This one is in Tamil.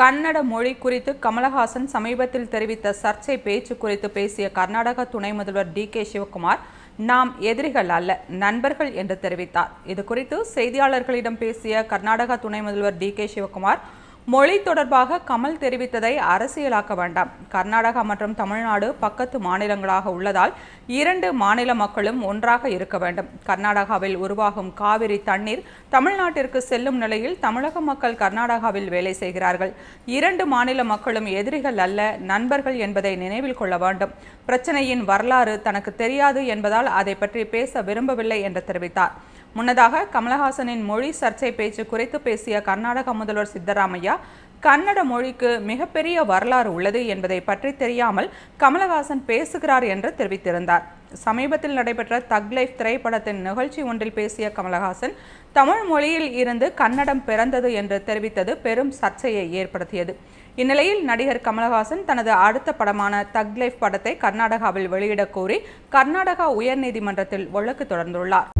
கன்னட மொழி குறித்து கமலஹாசன் சமீபத்தில் தெரிவித்த சர்ச்சை பேச்சு குறித்து பேசிய கர்நாடக துணை முதல்வர் டி.கே. சிவகுமார், நாம் எதிரிகள் அல்ல, நண்பர்கள் என்று தெரிவித்தார். இதுகுறித்து செய்தியாளர்களிடம் பேசிய கர்நாடக துணை முதல்வர் டி.கே. சிவகுமார், மொழி தொடர்பாக கமல் தெரிவித்ததை அரசியலாக்க வேண்டாம். கர்நாடகா மற்றும் தமிழ்நாடு பக்கத்து மாநிலங்களாக உள்ளதால் இரண்டு மாநில மக்களும் ஒன்றாக இருக்க வேண்டும். கர்நாடகாவில் உருவாகும் காவிரி தண்ணீர் தமிழ்நாட்டிற்கு செல்லும் நிலையில் தமிழக மக்கள் கர்நாடகாவில் வேலை செய்கிறார்கள். இரண்டு மாநில மக்களும் எதிரிகள் அல்ல, நண்பர்கள் என்பதை நினைவில் கொள்ள வேண்டும். பிரச்சனையின் வரலாறு தனக்கு தெரியாது என்பதால் அதை பற்றி பேச விரும்பவில்லை என்று தெரிவித்தார். முன்னதாக கமலஹாசனின் மொழி சர்ச்சை பேச்சு குறித்து பேசிய கர்நாடக முதல்வர் சித்தராமையா, கன்னட மொழிக்கு மிகப்பெரிய வரலாறு உள்ளது என்பதை பற்றி தெரியாமல் கமலஹாசன் பேசுகிறார் என்று தெரிவித்திருந்தார். சமீபத்தில் நடைபெற்ற தக் லைஃப் திரைப்படத்தின் நிகழ்ச்சி ஒன்றில் பேசிய கமலஹாசன், தமிழ் மொழியில் இருந்து கன்னடம் பிறந்தது என்று தெரிவித்தது பெரும் சர்ச்சையை ஏற்படுத்தியது. இந்நிலையில் நடிகர் கமலஹாசன் தனது அடுத்த படமான தக் லைஃப் படத்தை கர்நாடகாவில் வெளியிடக் கோரி கர்நாடகா உயர்நீதிமன்றத்தில் வழக்கு தொடர்ந்துள்ளார்.